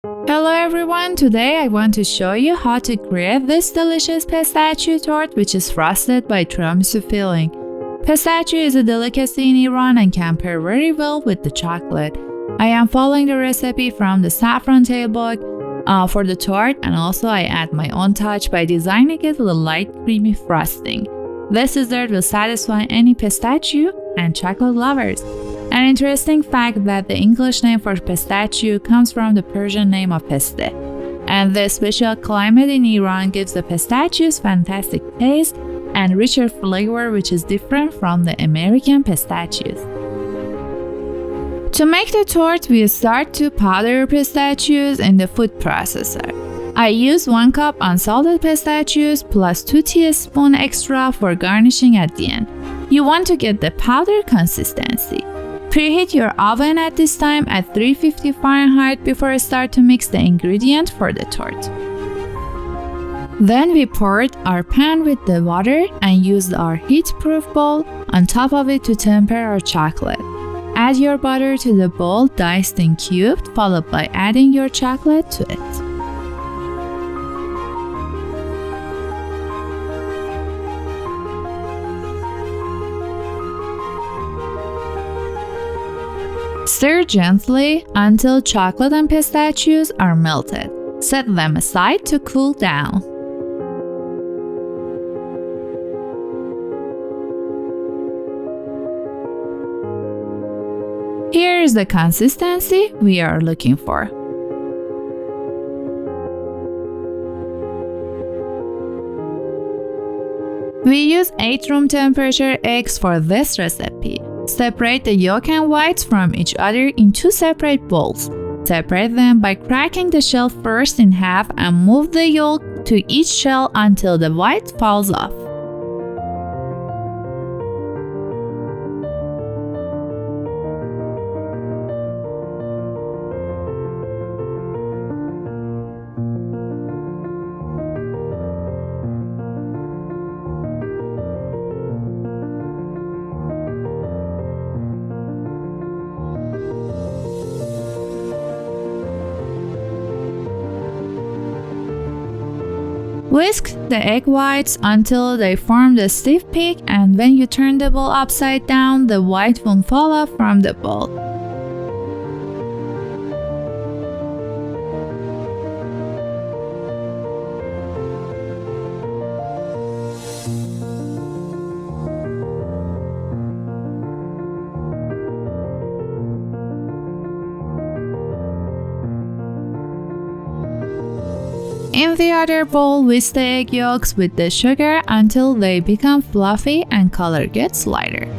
Hello everyone, today I want to show you how to create this delicious pistachio torte which is frosted by tiramisu filling. Pistachio is a delicacy in Iran and can pair very well with the chocolate. I am following the recipe from the Saffron Tales book for the torte, and also I add my own touch by designing it with a light creamy frosting. This dessert will satisfy any pistachio and chocolate lovers. An interesting fact that the English name for pistachio comes from the Persian name of piste, and the special climate in Iran gives the pistachios fantastic taste and richer flavor which is different from the American pistachios. To make the torte, we start to powder pistachios in the food processor. I use 1 cup unsalted pistachios plus 2 teaspoons extra for garnishing at the end. You want to get the powder consistency. Preheat your oven at this time at 350 Fahrenheit before you start to mix the ingredient for the torte. Then we poured our pan with the water and used our heat-proof bowl on top of it to temper our chocolate. Add your butter to the bowl diced and cubed, followed by adding your chocolate to it. Stir gently until chocolate and pistachios are melted. Set them aside to cool down. Here is the consistency we are looking for. We use 8 room temperature eggs for this recipe. Separate the yolk and whites from each other in 2 separate bowls. Separate them by cracking the shell first in half and move the yolk to each shell until the white falls off. Whisk the egg whites until they form the stiff peak, and when you turn the bowl upside down, the white won't fall off from the bowl. In the other bowl, whisk the egg yolks with the sugar until they become fluffy and color gets lighter.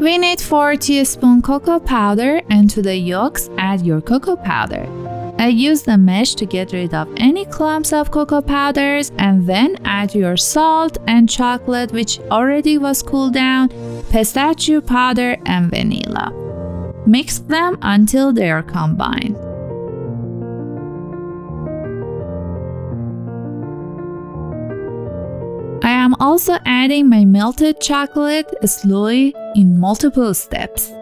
We need 4 teaspoons cocoa powder, and to the yolks add your cocoa powder. I use the mesh to get rid of any clumps of cocoa powders, and then add your salt and chocolate which already was cooled down, pistachio powder and vanilla. Mix them until they are combined. I am also adding my melted chocolate slowly in multiple steps.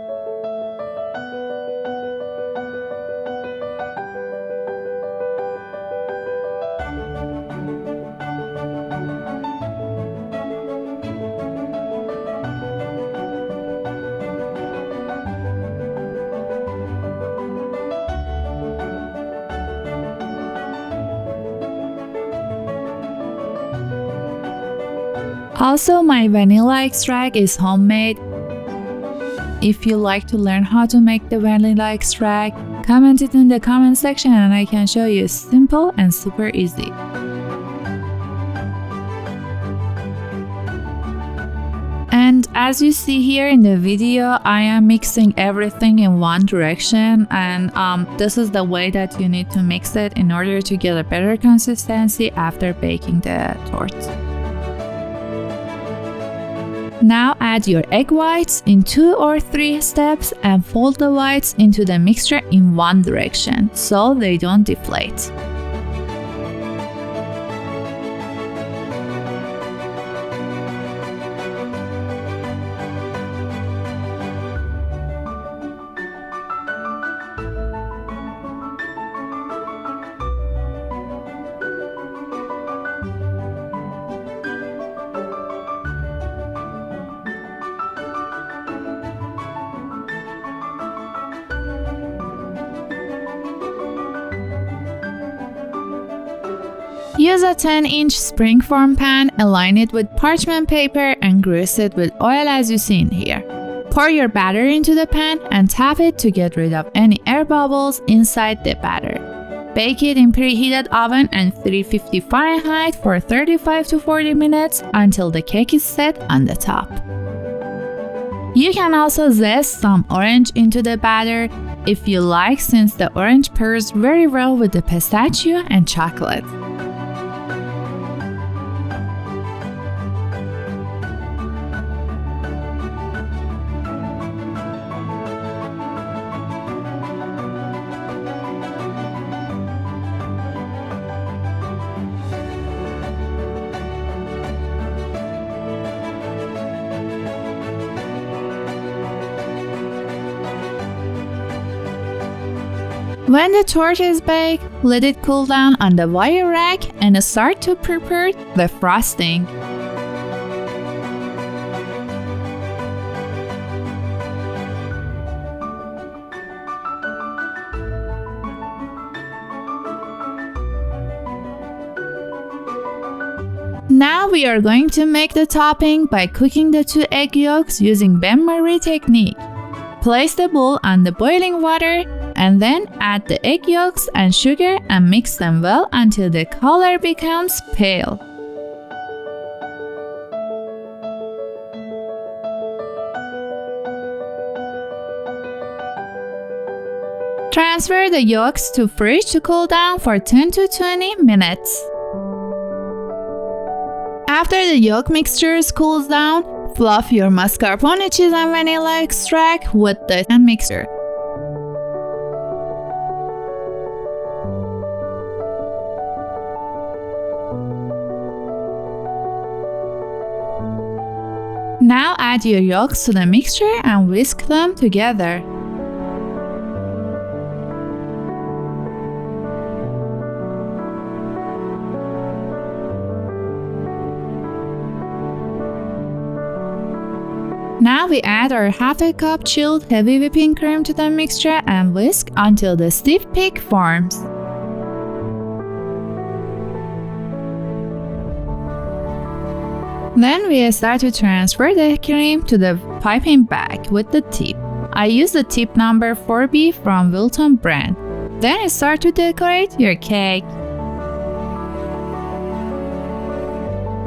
Also, my vanilla extract is homemade. If you like to learn how to make the vanilla extract, comment it in the comment section and I can show you. It's simple and super easy. And as you see here in the video, I am mixing everything in one direction, and this is the way that you need to mix it in order to get a better consistency after baking the torte. Now add your egg whites in 2 or 3 steps and fold the whites into the mixture in one direction so they don't deflate. Use a 10-inch springform pan, align it with parchment paper, and grease it with oil as you see in here. Pour your batter into the pan and tap it to get rid of any air bubbles inside the batter. Bake it in preheated oven at 350 Fahrenheit for 35 to 40 minutes until the cake is set on the top. You can also zest some orange into the batter if you like, since the orange pairs very well with the pistachio and chocolate. When the torte is baked, let it cool down on the wire rack and start to prepare the frosting. Now we are going to make the topping by cooking the 2 egg yolks using bain-marie technique. Place the bowl on the boiling water and then add the egg yolks and sugar and mix them well until the color becomes pale. Transfer the yolks to fridge to cool down for 10 to 20 minutes. After the yolk mixture cools down, fluff your mascarpone cheese and vanilla extract with the mixture. Now add your yolks to the mixture and whisk them together. Now we add our half a cup chilled heavy whipping cream to the mixture and whisk until the stiff peak forms. Then we start to transfer the cream to the piping bag with the tip. I use the tip number 4B from Wilton brand. Then start to decorate your cake.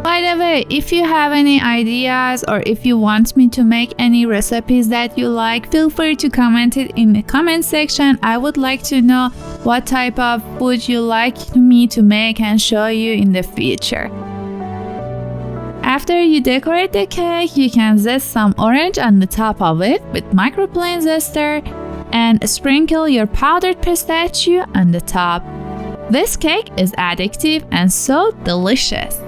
By the way, if you have any ideas or if you want me to make any recipes that you like, feel free to comment it in the comment section. I would like to know what type of food you like me to make and show you in the future. After you decorate the cake, you can zest some orange on the top of it with microplane zester and sprinkle your powdered pistachio on the top. This cake is addictive and so delicious.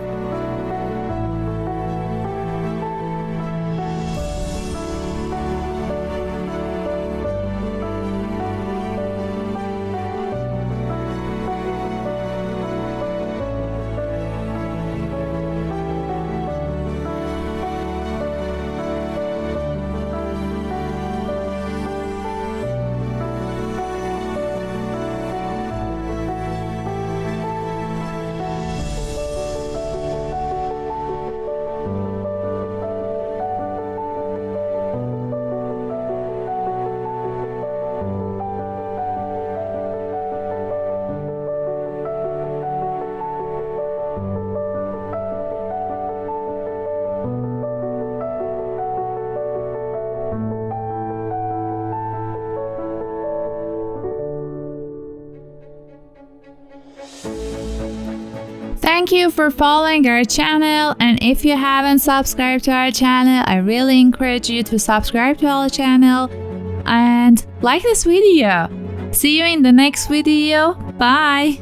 Thank you for following our channel, and if you haven't subscribed to our channel, I really encourage you to subscribe to our channel and like this video. See you in the next video. Bye!